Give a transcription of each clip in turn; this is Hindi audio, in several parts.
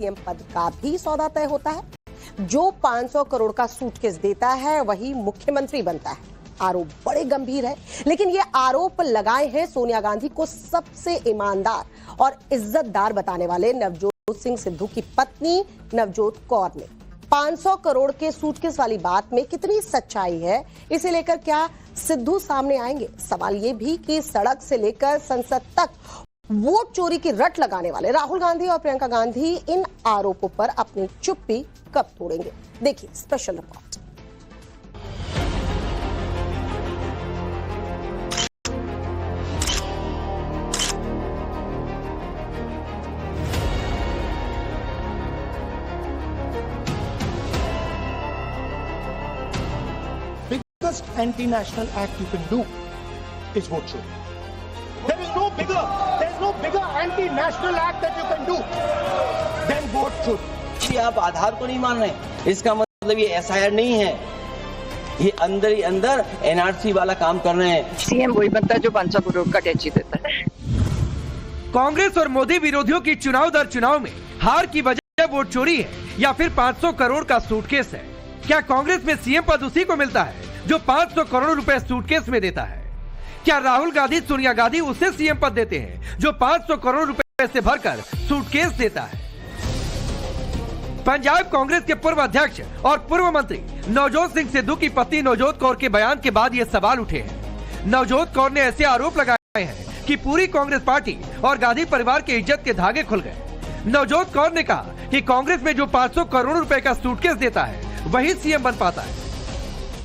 सीएम पद का भी सौदा तय होता है। जो 500 करोड़ का सूटकेस देता है वही मुख्यमंत्री बनता है। आरोप बड़े गंभीर है, लेकिन ये आरोप लगाए हैं सोनिया गांधी को सबसे ईमानदार और इज्जतदार बताने वाले नवजोत सिंह सिद्धू की पत्नी नवजोत कौर ने। 500 करोड़ के सूटकेस वाली बात में कितनी सच्चाई है, इसे लेकर क्या सिद्धू सामने आएंगे? सवाल ये भी कि सड़क से लेकर संसद तक वोट चोरी की रट लगाने वाले राहुल गांधी और प्रियंका गांधी इन आरोपों पर अपनी चुप्पी कब तोड़ेंगे? देखिए special report. Biggest anti-national act you can do is vote chori. There is no bigger anti-national act that you can do than vote chori. आप आधार को नहीं मान रहे, इसका मतलब ये एसआईआर नहीं है, ये अंदर ही अंदर एनआरसी वाला काम कर रहे हैं। सीएम वही बनता है जो 500 करोड़ का टैक्सी देता है। कांग्रेस और मोदी विरोधियों की चुनाव दर चुनाव में हार की वजह वोट चोरी है या फिर 500 करोड़ का सूटकेस है? क्या कांग्रेस में सीएम पद उसी को मिलता है जो 500 करोड़ रुपए सूटकेस में देता है? क्या राहुल गांधी सोनिया गांधी उसे सीएम पद देते हैं जो 500 करोड़ रुपए से भरकर सूटकेस देता है? पंजाब कांग्रेस के पूर्व अध्यक्ष और पूर्व मंत्री नवजोत सिंह सिद्धू की पत्नी नवजोत कौर के बयान के बाद ये सवाल उठे हैं। नवजोत कौर ने ऐसे आरोप लगाए हैं कि पूरी कांग्रेस पार्टी और गांधी परिवार की इज्जत के धागे खुल गए। नवजोत कौर ने कहा कि कांग्रेस में जो 500 करोड़ रुपए का सूटकेस देता है वही सीएम बन पाता है।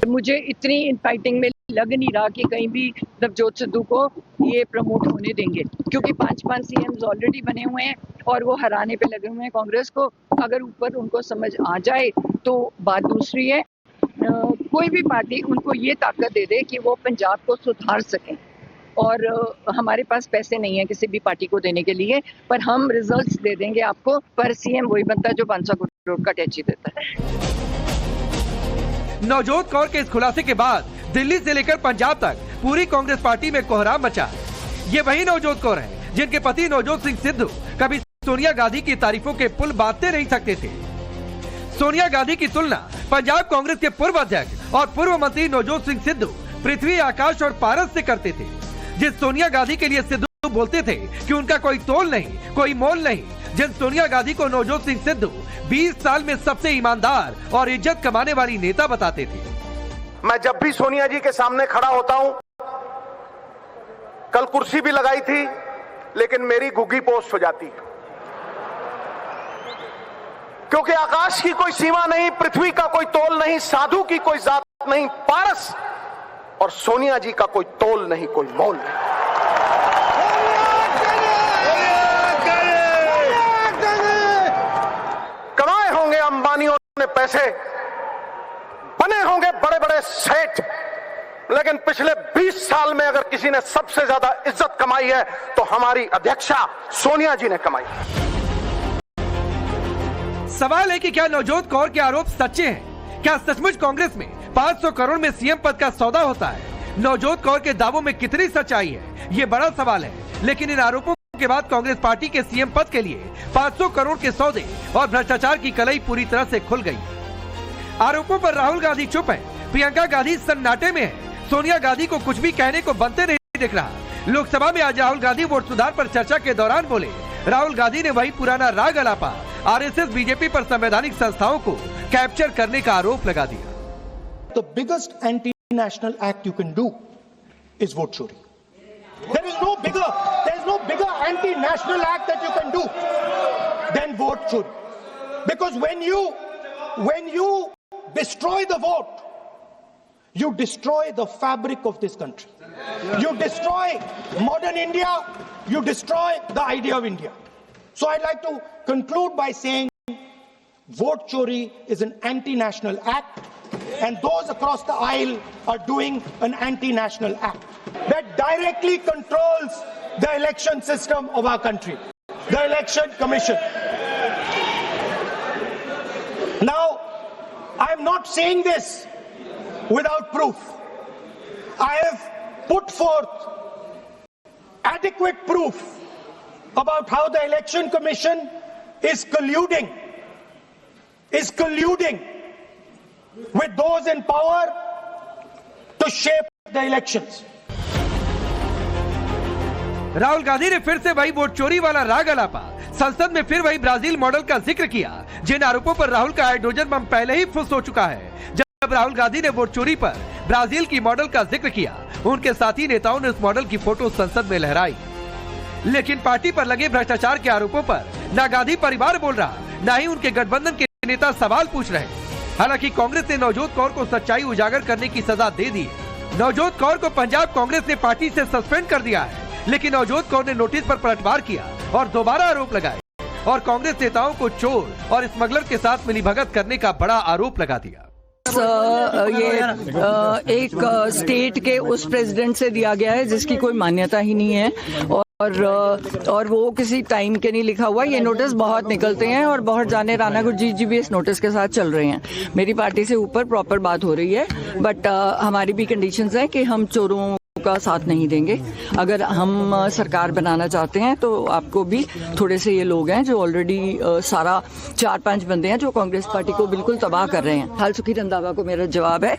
मुझे इतनी इन फाइटिंग में लग नहीं रहा कि कहीं भी नवजोत सिद्धू को ये प्रमोट होने देंगे, क्योंकि 5 सीएम्स ऑलरेडी बने हुए हैं और वो हराने पे लगे हुए हैं कांग्रेस को। अगर ऊपर उनको समझ आ जाए तो बात दूसरी है। कोई भी पार्टी उनको ये ताकत दे दे कि वो पंजाब को सुधार सकें, और हमारे पास पैसे नहीं है किसी भी पार्टी को देने के लिए, पर हम रिजल्ट्स दे देंगे आपको। पर सीएम वही बनता है जो 500 करोड़ का टैक्सी देता है। नवजोत कौर के इस खुलासे के बाद दिल्ली से लेकर पंजाब तक पूरी कांग्रेस पार्टी में कोहराम मचा। ये वही नवजोत कौर है जिनके पति नवजोत सिंह सिद्धू कभी सोनिया गांधी की तारीफों के पुल बांधते नहीं सकते थे। सोनिया गांधी की तुलना पंजाब कांग्रेस के पूर्व अध्यक्ष और पूर्व मंत्री नवजोत सिंह सिद्धू पृथ्वी, आकाश और पारस से करते थे। जिस सोनिया गांधी के लिए सिद्धू बोलते थे कि उनका कोई तोल नहीं, कोई मोल नहीं, जिन सोनिया गांधी को नवजोत सिंह सिद्धू 20 साल में सबसे ईमानदार और इज्जत कमाने वाली नेता बताते थे। मैं जब भी सोनिया जी के सामने खड़ा होता हूं, कल कुर्सी भी लगाई थी लेकिन मेरी घुग्गी पोस्ट हो जाती, क्योंकि आकाश की कोई सीमा नहीं, पृथ्वी का कोई तोल नहीं, साधु की कोई जात नहीं, पारस और सोनिया जी का कोई तोल नहीं, कोई मोल नहीं। कमाए होंगे अंबानियों ने पैसे, बने होंगे बड़े बड़े सेठ, लेकिन पिछले 20 साल में अगर किसी ने सबसे ज्यादा इज्जत कमाई है तो हमारी अध्यक्षा सोनिया जी ने कमाई। सवाल है कि क्या नवजोत कौर के आरोप सच्चे हैं? क्या सचमुच कांग्रेस में 500 करोड़ में सीएम पद का सौदा होता है? नवजोत कौर के दावों में कितनी सच्चाई है, ये बड़ा सवाल है। लेकिन इन आरोपों के बाद कांग्रेस पार्टी के सीएम पद के लिए 500 करोड़ के सौदे और भ्रष्टाचार की कलई पूरी तरह से खुल गई। आरोपों पर राहुल गांधी चुप है, प्रियंका गांधी सन्नाटे में है, सोनिया गांधी को कुछ भी कहने को बनते नहीं दिख रहा। लोकसभा में आज राहुल गांधी वोट सुधार पर चर्चा के दौरान बोले। राहुल गांधी ने वही पुराना राग अलापा आरएसएस बीजेपी पर संवैधानिक संस्थाओं को कैप्चर करने का आरोप लगा दिया। The biggest anti-national act you can do is vote chori. There is no bigger anti-national act that you can do than vote chori. Because when you destroy the vote, you destroy the fabric of this country. You destroy modern India, you destroy the idea of India. So I'd like to conclude by saying vote chori is an anti-national act, and those across the aisle are doing an anti-national act that directly controls the election system of our country, the election commission. Now, I'm not saying this without proof. I have put forth adequate proof about how the election commission is colluding with those in power to shape the elections. Rahul Gandhi ने फिर से वही वोट चोरी वाला राग अलापा, संसद में फिर वही ब्राजील मॉडल का जिक्र किया, जिन आरोपों पर राहुल का हाइड्रोजन बम पहले ही फुस हो चुका है। जब राहुल गांधी ने वोट चोरी पर ब्राजील की मॉडल का जिक्र किया, उनके साथी नेताओं ने उस मॉडल की फोटो संसद में लहराई। लेकिन पार्टी पर लगे भ्रष्टाचार के आरोपों पर न गांधी परिवार बोल रहा, न ही उनके गठबंधन के नेता सवाल पूछ रहे। हालांकि कांग्रेस ने नवजोत कौर को सच्चाई उजागर करने की सजा दे दी। नवजोत कौर को पंजाब कांग्रेस ने पार्टी से सस्पेंड कर दिया है, लेकिन नवजोत कौर ने नोटिस पर पलटवार किया और दोबारा आरोप लगाए और कांग्रेस नेताओं को चोर और स्मगलर के साथ मिलीभगत करने का बड़ा आरोप लगा दिया। ये एक स्टेट के उस प्रेसिडेंट से दिया गया है जिसकी कोई मान्यता ही नहीं है और वो किसी टाइम के नहीं लिखा हुआ। ये नोटिस बहुत निकलते हैं और बहुत जाने राणा गुरजीत जी भी इस नोटिस के साथ चल रहे हैं। मेरी पार्टी से ऊपर प्रॉपर बात हो रही है, बट हमारी भी कंडीशंस हैं कि हम चोरों का साथ नहीं देंगे। अगर हम सरकार बनाना चाहते हैं तो आपको भी थोड़े से ये लोग हैं जो ऑलरेडी सारा 4-5 बंदे हैं जो कांग्रेस पार्टी को बिल्कुल तबाह कर रहे हैं। हाल सुखी रंधावा को मेरा जवाब है,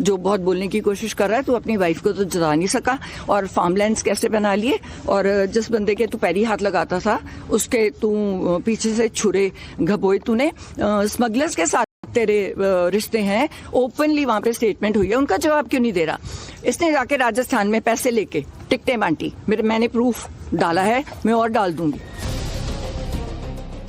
जो बहुत बोलने की कोशिश कर रहा है, तू अपनी वाइफ को तो जता नहीं सका और फार्मलैंड्स कैसे बना लिए, और जिस बंदे के तू पैरी हाथ लगाता था उसके तू पीछे से छुरे घबोए तूने। स्मगलर्स के साथ तेरे रिश्ते हैं, ओपनली वहां पे स्टेटमेंट हुई है, उनका जवाब क्यों नहीं दे रहा? इसने जाके राजस्थान में पैसे लेके टिकटें बांटी, मैंने प्रूफ डाला है, मैं और डाल दूंगी।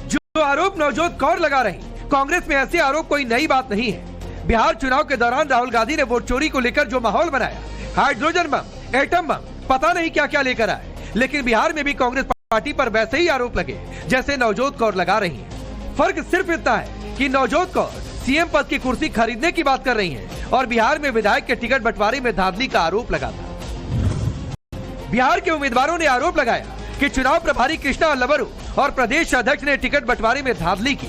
जो आरोप नवजोत कौर लगा रही, कांग्रेस में ऐसे आरोप कोई नई बात नहीं है। बिहार चुनाव के दौरान राहुल गांधी ने वोट चोरी को लेकर जो माहौल बनाया, हाइड्रोजन बम, एटम बम, पता नहीं क्या क्या लेकर आए, लेकिन बिहार में भी कांग्रेस पार्टी पर वैसे ही आरोप लगे जैसे नवजोत कौर लगा रही है। फर्क सिर्फ इतना है कि नवजोत कौर सीएम पद की कुर्सी खरीदने की बात कर रही हैं और बिहार में विधायक के टिकट बंटवारे में धांधली का आरोप लगा था। बिहार के उम्मीदवारों ने आरोप लगाया कि चुनाव प्रभारी कृष्णा अल्लवरू और प्रदेश अध्यक्ष ने टिकट बंटवारे में धांधली की।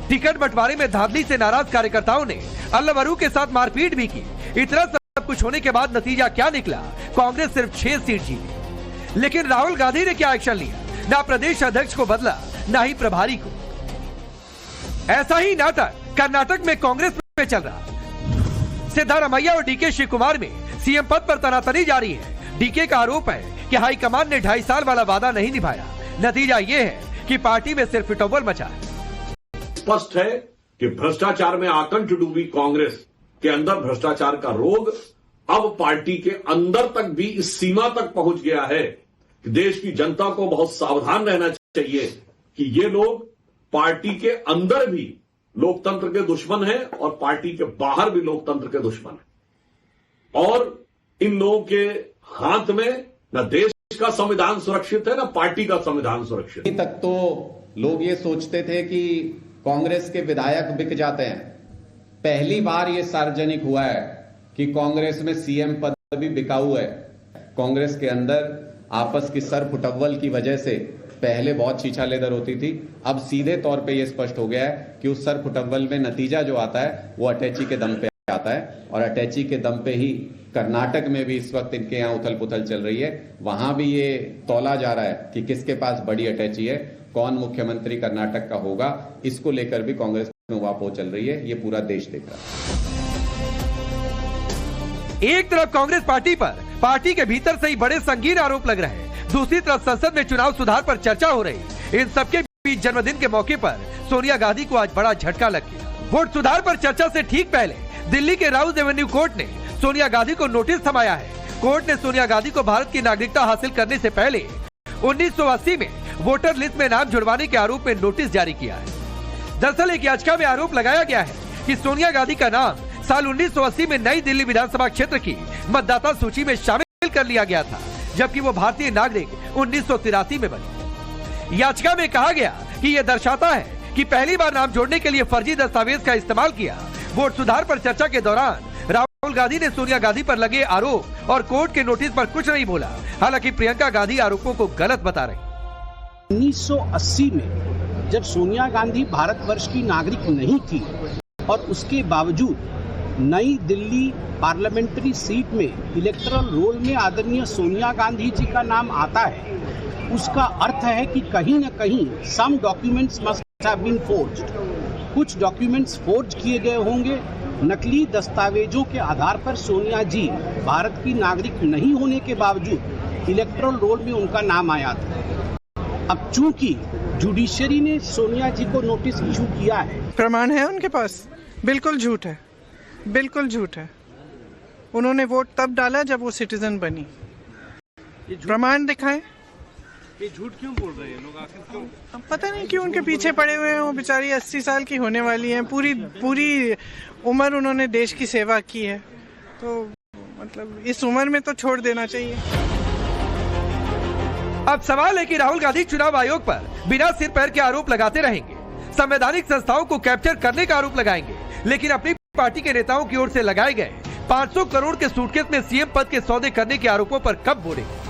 टिकट बंटवारे में धांधली से नाराज कार्यकर्ताओं ने अल्लवरू के साथ मारपीट भी की। इतना सब कुछ होने के बाद नतीजा क्या निकला? कांग्रेस सिर्फ 6 सीट जीती। लेकिन राहुल गांधी ने क्या एक्शन लिया? ना प्रदेश अध्यक्ष को बदला, ना ही प्रभारी को। ऐसा ही नाटक कर्नाटक में कांग्रेस में चल रहा। सिद्धारमैया और डीके शिव कुमार में सीएम पद पर तनातनी जारी है। डीके का आरोप है कि हाईकमान ने 2.5 साल वाला वादा नहीं निभाया। नतीजा ये है कि पार्टी में सिर्फ टोबल मचा है। स्पष्ट है कि भ्रष्टाचार में आकंठ डूबी कांग्रेस के अंदर भ्रष्टाचार का रोग अब पार्टी के अंदर तक भी इस सीमा तक पहुंच गया है कि देश की जनता को बहुत सावधान रहना चाहिए कि ये लोग पार्टी के अंदर भी लोकतंत्र के दुश्मन हैं और पार्टी के बाहर भी लोकतंत्र के दुश्मन हैं। और इन लोगों के हाथ में न देश का संविधान सुरक्षित है, न पार्टी का संविधान सुरक्षित है। अभी तक तो लोग ये सोचते थे कि कांग्रेस के विधायक बिक जाते हैं। पहली बार ये सार्वजनिक हुआ है कि कांग्रेस में सीएम पद भी बिकाऊ है। कांग्रेस के अंदर आपस की सर फुटव्वल की वजह से पहले बहुत छीछा लेदर होती थी, अब सीधे तौर पे ये स्पष्ट हो गया है कि उस सर फुटव्वल में नतीजा जो आता है वो अटैची के दम पे आता है। और अटैची के दम पे ही कर्नाटक में भी इस वक्त इनके यहाँ उथल पुथल चल रही है। वहां भी ये तौला जा रहा है कि किसके पास बड़ी अटैची है, कौन मुख्यमंत्री कर्नाटक का होगा। इसको लेकर भी कांग्रेस में उहापोह चल रही है, ये पूरा देश देख रहा है। एक तरफ कांग्रेस पार्टी पर पार्टी के भीतर से ही बड़े संगीन आरोप लग रहे हैं, दूसरी तरफ संसद में चुनाव सुधार पर चर्चा हो रही। इन सबके बीच जन्मदिन के मौके पर सोनिया गांधी को आज बड़ा झटका लग गया। वोट सुधार पर चर्चा से ठीक पहले दिल्ली के राउज एवेन्यू कोर्ट ने सोनिया गांधी को नोटिस थमाया है। कोर्ट ने सोनिया गांधी को भारत की नागरिकता हासिल करने से पहले 1980 में वोटर लिस्ट में नाम जुड़वाने के आरोप में नोटिस जारी किया है। दरअसल एक याचिका में आरोप लगाया गया है कि सोनिया गांधी का नाम साल 1980 में नई दिल्ली विधानसभा क्षेत्र की मतदाता सूची में शामिल कर लिया गया था, जबकि वो भारतीय नागरिक 1983 में बनी। याचिका में कहा गया कि यह दर्शाता है कि पहली बार नाम जोड़ने के लिए फर्जी दस्तावेज का इस्तेमाल किया। वोट सुधार पर चर्चा के दौरान राहुल गांधी ने सोनिया गांधी पर लगे आरोप और कोर्ट के नोटिस पर कुछ नहीं बोला। हालांकि प्रियंका गांधी आरोपों को गलत बता रही। 1980 में जब सोनिया गांधी भारतवर्ष की नागरिक नहीं थी और उसके बावजूद नई दिल्ली पार्लियामेंट्री सीट में इलेक्टोरल रोल में आदरणीय सोनिया गांधी जी का नाम आता है, उसका अर्थ है कि कहीं न कहीं some documents must have been forged. कुछ डॉक्यूमेंट्स फोर्ज किए गए होंगे। नकली दस्तावेजों के आधार पर सोनिया जी भारत की नागरिक नहीं होने के बावजूद इलेक्टोरल रोल में उनका नाम आया था। अब चूंकि जुडिशरी ने सोनिया जी को नोटिस इशू किया है, प्रमाण है उनके पास? बिल्कुल झूठ है, बिल्कुल झूठ है। उन्होंने वोट तब डाला जब वो सिटीजन बनी। प्रमाण दिखाएं। ये झूठ क्यों बोल रहे हैं लोग आखिर? क्यों? अब पता नहीं क्यों उनके पीछे पड़े हुए हैं। वो बेचारी 80 साल की होने वाली हैं। पूरी उम्र उन्होंने देश की सेवा की है, तो मतलब इस उम्र में तो छोड़ देना चाहिए। अब सवाल है कि राहुल गांधी चुनाव आयोग पर बिना सिर पैर के आरोप लगाते रहेंगे, संवैधानिक संस्थाओं को कैप्चर करने का आरोप लगाएंगे, लेकिन अपनी पार्टी के नेताओं की ओर से लगाए गए 500 करोड़ के सूटकेस में सीएम पद के सौदे करने के आरोपों पर कब बोलेंगे?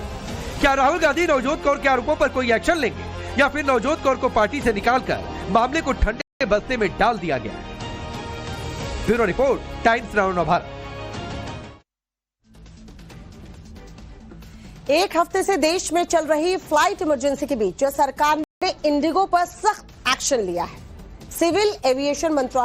क्या राहुल गांधी नवजोत कौर के आरोपों पर कोई एक्शन लेंगे, या फिर नवजोत कौर को पार्टी से निकालकर मामले को ठंडे बस्ते में डाल दिया गया है? Bureau report, times now Navbharat. एक हफ्ते से देश में चल रही फ्लाइट इमरजेंसी के बीच सरकार ने इंडिगो पर सख्त एक्शन लिया है। सिविल एविएशन मंत्रालय